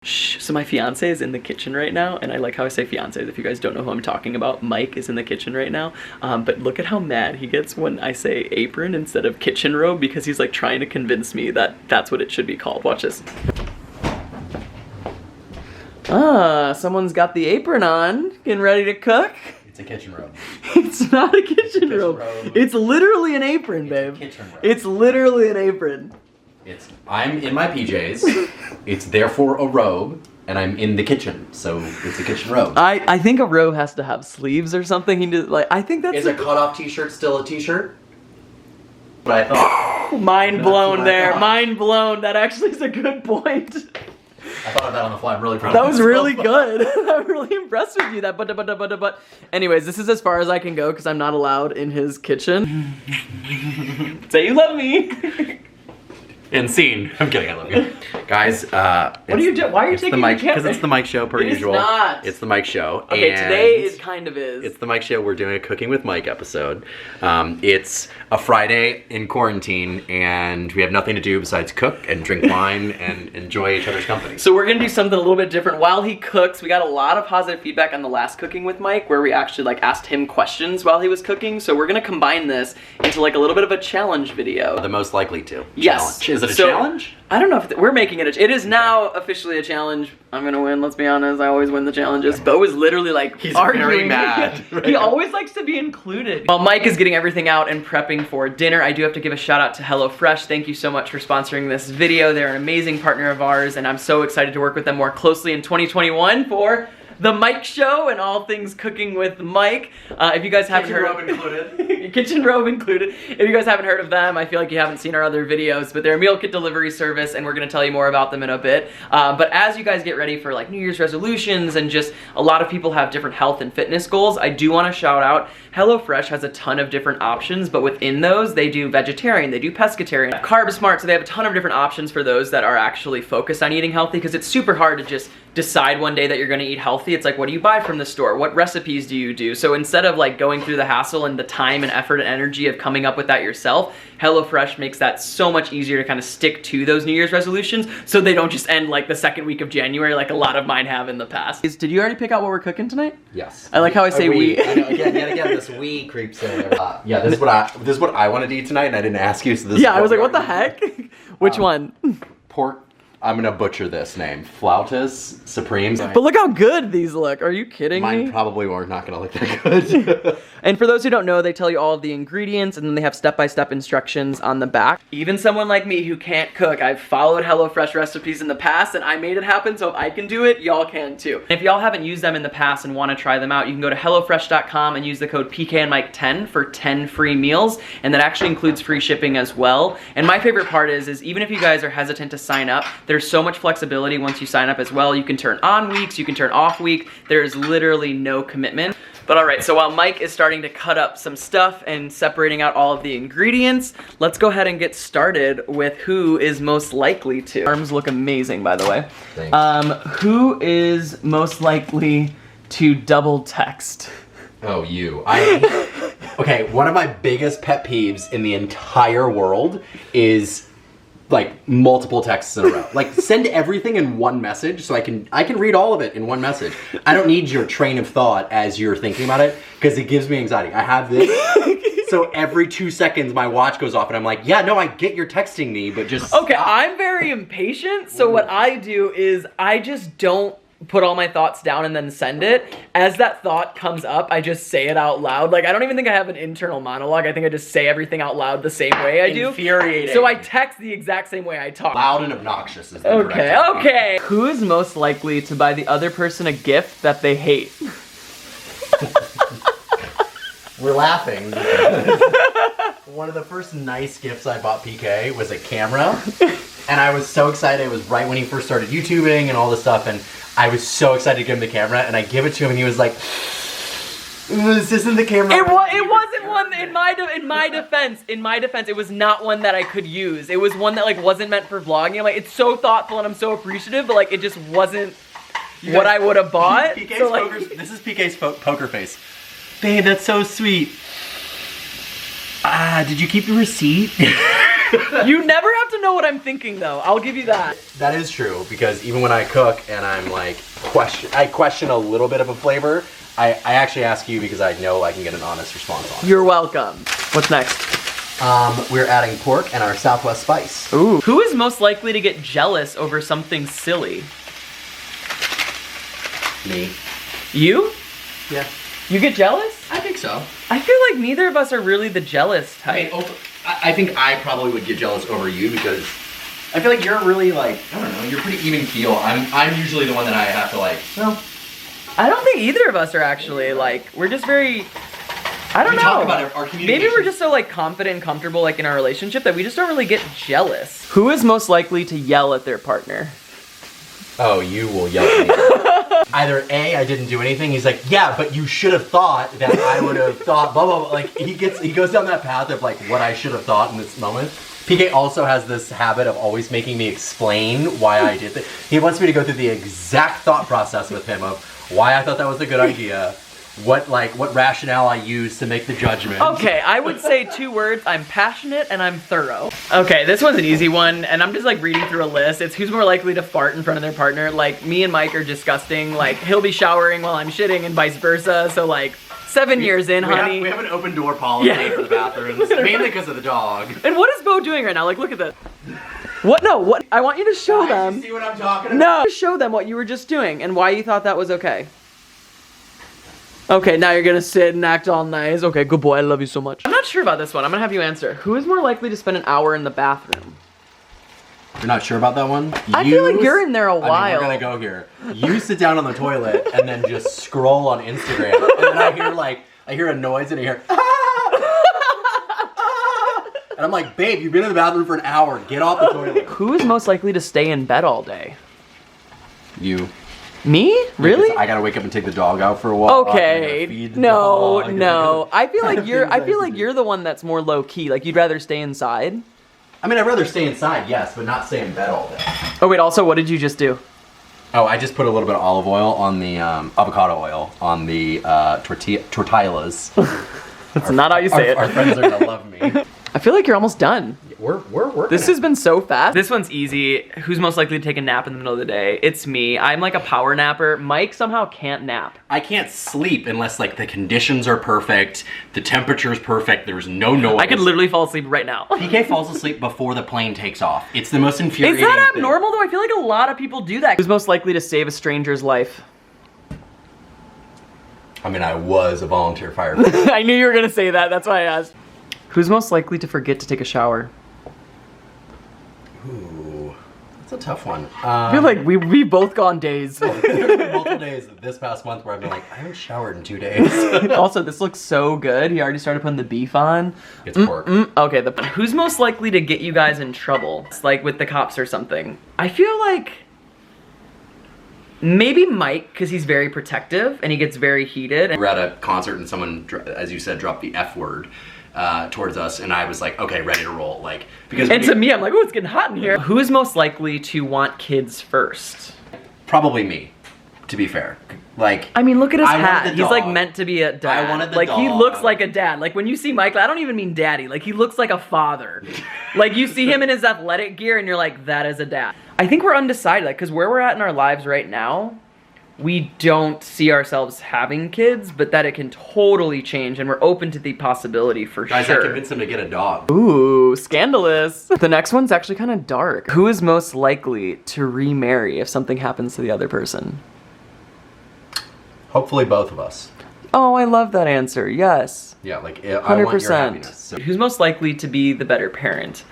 Shh, so my fiance is in the kitchen right now, and I like how I say fiance. If you guys don't know who I'm talking about, Mike is in the kitchen right now. But look at how mad he gets when I say apron instead of kitchen robe, because he's like trying to convince me that that's what it should be called. Watch this. Ah, someone's got the apron on, getting ready to cook. It's a kitchen robe. It's not a kitchen robe. It's literally an apron, babe. It's a kitchen robe. It's literally an apron. I'm in my PJs, it's therefore a robe, and I'm in the kitchen, so it's a kitchen robe. I think a robe has to have sleeves or something. He did, like, I think that's... Is a cutoff t-shirt still a t-shirt? But I thought... Mind blown there, mind blown. That actually is a good point. I thought of that on the fly. I'm really proud That of was myself. really good. I'm really impressed with you. But. Anyways, this is as far as I can go because I'm not allowed in his kitchen. Say you love me. And scene. I'm kidding, I love you. Guys, what are you doing? Why are you taking the mic? Because it's the Mike show per usual. It's not. It's the Mike show. Okay, and today it kind of is. It's the Mike show. We're doing a Cooking with Mike episode. It's a Friday in quarantine, and we have nothing to do besides cook and drink wine and enjoy each other's company. So we're gonna do something a little bit different. While he cooks, we got a lot of positive feedback on the last Cooking with Mike, where we actually like asked him questions while he was cooking. So we're gonna combine this into like a little bit of a challenge video. The most likely to. Yes. Challenge. Is it a challenge? I don't know if we're making it it is now officially a challenge. I'm gonna win, let's be honest. I always win the challenges. Bo is literally like He's arguing. very mad. He always likes to be included. While Mike is getting everything out and prepping for dinner, I do have to give a shout out to HelloFresh. Thank you so much for sponsoring this video. They're an amazing partner of ours, and I'm so excited to work with them more closely in 2021 for the Mike Show and all things cooking with Mike. If you guys haven't heard Kitchen robe included. Kitchen robe included. If you guys haven't heard of them, I feel like you haven't seen our other videos, but they're a meal kit delivery service, and we're gonna tell you more about them in a bit. But as you guys get ready for like New Year's resolutions, and just a lot of people have different health and fitness goals, I do wanna shout out HelloFresh has a ton of different options, but within those, they do vegetarian, they do pescatarian, carb smart, so they have a ton of different options for those that are actually focused on eating healthy, because it's super hard to just decide one day that you're gonna eat healthy. It's like, what do you buy from the store? What recipes do you do? So instead of like going through the hassle and the time and effort and energy of coming up with that yourself, HelloFresh makes that so much easier to kind of stick to those New Year's resolutions so they don't just end like the second week of January like a lot of mine have in the past. Did you already pick out what we're cooking tonight? Yes. I like how I say we. I know, yet again, this we creeps in. Yeah, this is what I want to eat tonight, and I didn't ask you, so this Yeah, is I was like, what the we're heck? Which one? pork. I'm gonna butcher this name. Flautas Supremes. But look how good these look. Are you kidding me? Mine probably are not gonna look that good. And for those who don't know, they tell you all of the ingredients, and then they have step-by-step instructions on the back. Even someone like me who can't cook, I've followed HelloFresh recipes in the past, and I made it happen, so if I can do it, y'all can too. And if y'all haven't used them in the past and want to try them out, you can go to HelloFresh.com and use the code PKandMike10 for 10 free meals, and that actually includes free shipping as well. And my favorite part is even if you guys are hesitant to sign up, there's so much flexibility once you sign up as well. You can turn on weeks, you can turn off week. There's literally no commitment. But all right, so while Mike is starting to cut up some stuff and separating out all of the ingredients, let's go ahead and get started with who is most likely to. Arms look amazing, by the way. Thanks. Who is most likely to double text? Oh, you. Okay, one of my biggest pet peeves in the entire world is like multiple texts in a row. Like send everything in one message so I can read all of it in one message. I don't need your train of thought as you're thinking about it because it gives me anxiety. I have this. So every 2 seconds my watch goes off and I'm like, yeah, no, I get you're texting me, but just Okay, stop. I'm very impatient, so what I do is I just don't put all my thoughts down and then send it. As that thought comes up, I just say it out loud. Like, I don't even think I have an internal monologue. I think I just say everything out loud the same way I do. Infuriating. So I text the exact same way I talk. Loud and obnoxious is the correct Okay, term. okay. Who is most likely to buy the other person a gift that they hate? We're laughing. One of the first nice gifts I bought PK was a camera. And I was so excited. It was right when he first started YouTubing and all this stuff. And I was so excited to give him the camera. And I give it to him and he was like, this isn't the camera. It wasn't one, in my defense, it was not one that I could use. It was one that like wasn't meant for vlogging. I'm like, it's so thoughtful and I'm so appreciative, but like it just wasn't what I would have bought. So, like, this is PK's poker face. Babe, that's so sweet. Did you keep the receipt? You never have to know what I'm thinking though. I'll give you that. That is true, because even when I cook and I'm like, I question a little bit of a flavor, I actually ask you because I know I can get an honest response on it. You're welcome. What's next? We're adding pork and our Southwest spice. Ooh. Who is most likely to get jealous over something silly? Me. You? Yeah. You get jealous? I think so. I feel like neither of us are really the jealous type. I think I probably would get jealous over you because I feel like you're really like, I don't know, you're pretty even keel. I'm usually the one that I have to like, well. I don't think either of us are actually like, we're just very, I don't know. Talk about our communication. Maybe we're just so like confident and comfortable like in our relationship that we just don't really get jealous. Who is most likely to yell at their partner? Oh, you will yell at me. Either A, I didn't do anything. He's like, yeah, but you should have thought that I would have thought, blah, blah, blah. Like, he goes down that path of like what I should have thought in this moment. PK also has this habit of always making me explain why I did that. He wants me to go through the exact thought process with him of why I thought that was a good idea, what rationale I used to make the judgment. Okay, I would say 2 words. I'm passionate and I'm thorough. Okay, this one's an easy one, and I'm just like reading through a list. It's who's more likely to fart in front of their partner. Like, me and Mike are disgusting. Like, he'll be showering while I'm shitting and vice versa. So like, 7 years in, honey. We have an open door policy for the bathrooms, mainly because of the dog. And what is Bo doing right now? Like, look at this. What? No, what? I want you to show them. You see what I'm talking about? No, show them what you were just doing and why you thought that was okay. Okay, now you're gonna sit and act all nice. Okay, good boy, I love you so much. I'm not sure about this one. I'm gonna have you answer. Who is more likely to spend an hour in the bathroom? You're not sure about that one? I feel like you're in there a while. I mean, we're gonna go here. You sit down on the toilet and then just scroll on Instagram. And then I hear a noise and I hear, and I'm like, babe, you've been in the bathroom for an hour. Get off the toilet. Who is most likely to stay in bed all day? You. Me? Really? I gotta wake up and take the dog out for a walk. Okay. No. I feel like you're the one that's more low key. Like, you'd rather stay inside. I mean, I'd rather stay inside, yes, but not stay in bed all day. Oh wait, also, what did you just do? Oh, I just put a little bit of olive oil on the avocado oil on the tortillas. That's not how you say it. Our friends are gonna love me. I feel like you're almost done. We're working. This has been so fast. This one's easy. Who's most likely to take a nap in the middle of the day? It's me. I'm like a power napper. Mike somehow can't nap. I can't sleep unless like the conditions are perfect, the temperature's perfect, there's no noise. I could literally fall asleep right now. PK falls asleep before the plane takes off. It's the most infuriating thing. Is that abnormal though? I feel like a lot of people do that. Who's most likely to save a stranger's life? I mean, I was a volunteer firefighter. I knew you were gonna say that. That's why I asked. Who's most likely to forget to take a shower? Ooh, that's a tough one. I feel like we've both gone days. There's been multiple days this past month where I've been like, I haven't showered in 2 days. Also, this looks so good. He already started putting the beef on. It's pork. Okay, who's most likely to get you guys in trouble? It's like with the cops or something. I feel like maybe Mike, because he's very protective and he gets very heated. We're at a concert and someone, as you said, dropped the F word towards us, and I was like, okay, ready to roll. Like, because to me, I'm like, oh, it's getting hot in here. Who is most likely to want kids first? Probably me, to be fair. Like, I mean, look at his hat. He's like meant to be a dad. I wanted the like dog. He looks like a dad. Like when you see Mike, I don't even mean daddy. Like he looks like a father. Like you see him in his athletic gear, and you're like, that is a dad. I think we're undecided, like, because where we're at in our lives right now, we don't see ourselves having kids, but that it can totally change, and we're open to the possibility for Guys, sure. I convinced him to get a dog. Ooh, scandalous. The next one's actually kind of dark. Who is most likely to remarry if something happens to the other person? Hopefully both of us. Oh, I love that answer. Yes. Yeah, like, I want your happiness. So. Who's most likely to be the better parent?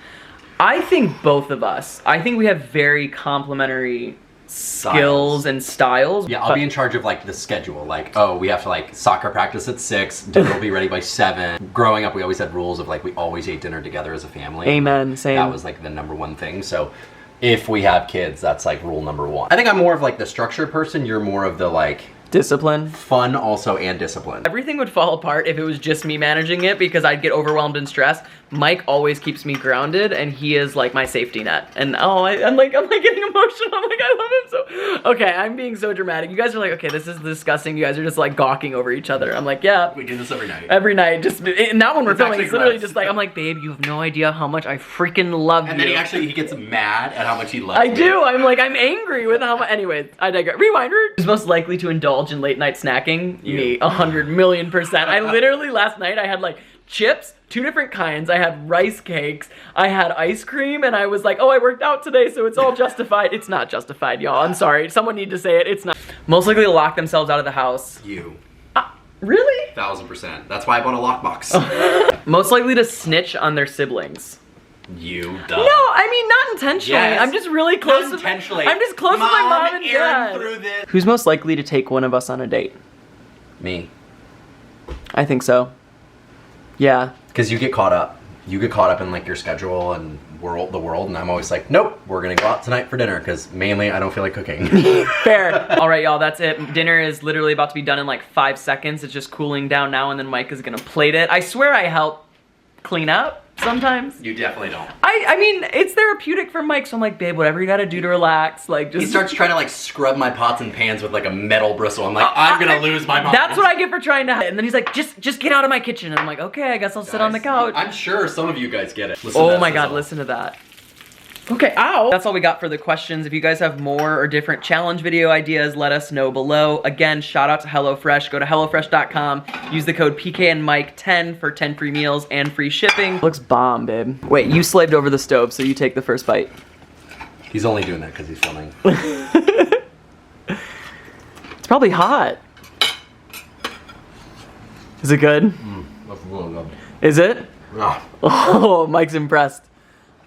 I think both of us. I think we have very complementary skills and styles. Yeah, I'll be in charge of like the schedule. Like, oh, we have to like soccer practice at 6, dinner will be ready by 7. Growing up, we always had rules of like we always ate dinner together as a family. Amen, same. That was like the #1 thing. So if we have kids, that's like rule #1. I think I'm more of like the structured person, you're more of the like discipline. Fun also and discipline. Everything would fall apart if it was just me managing it because I'd get overwhelmed and stressed. Mike always keeps me grounded, and he is like my safety net. And oh, I'm like getting emotional. I'm like, I love him so. Okay, I'm being so dramatic. You guys are like, okay, this is disgusting. You guys are just like gawking over each other. I'm like, yeah. We do this every night. Every night, just and that one we're filming. It's literally gross. just like, I'm like, babe, you have no idea how much I freaking love you. And then he gets mad at how much he loves I me. do. I'm like, I'm angry with how much. Anyways, I digress. Rewinder. Who's most likely to indulge in late night snacking? You. Me, 100,000,000%. I literally last night I had like chips, 2 different kinds. I had rice cakes. I had ice cream, and I was like, oh, I worked out today, so it's all justified. It's not justified, y'all. I'm sorry. Someone need to say it. It's not. Most likely to lock themselves out of the house. You. Really? 1000%. That's why I bought a lockbox. Most likely to snitch on their siblings. You, duh. No, I mean not intentionally. Yes. I'm just really close. Not intentionally. I'm just close with my mom and Aaron dad. through this. Who's most likely to take one of us on a date? Me. I think so. Yeah. Because you get caught up. You get caught up in like your schedule and the world, and I'm always like, nope, we're gonna go out tonight for dinner, because mainly I don't feel like cooking. Fair. All right, y'all, that's it. Dinner is literally about to be done in like 5 seconds. It's just cooling down now, and then Mike is gonna plate it. I swear I help clean up sometimes. You definitely don't. I mean, it's therapeutic for Mike, so I'm like, babe, whatever you gotta do to relax, like just. He starts trying to like scrub my pots and pans with like a metal bristle. I'm like, I'm gonna lose my mind. That's what I get for trying to. And then he's like, just get out of my kitchen. And I'm like, okay, I guess I'll sit on the couch. I'm sure some of you guys get it. Listen to Oh that my god, sizzle. listen to that. Okay, ow. That's all we got for the questions. If you guys have more or different challenge video ideas, let us know below. Again, shout out to HelloFresh. Go to HelloFresh.com. Use the code PKandMike10 for 10 free meals and free shipping. Looks bomb, babe. Wait, you slaved over the stove, so you take the first bite. He's only doing that because he's filming. It's probably hot. Is it good? That's really good. Is it? Ah. Oh, Mike's impressed.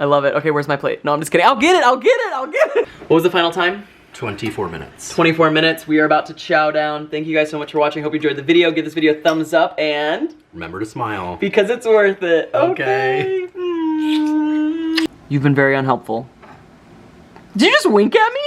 I love it. Okay, where's my plate? No, I'm just kidding. I'll get it. What was the final time? 24 minutes. 24 minutes. We are about to chow down. Thank you guys so much for watching. Hope you enjoyed the video. Give this video a thumbs up, and Remember to smile. because it's worth it. Okay. You've been very unhelpful. Did you just wink at me?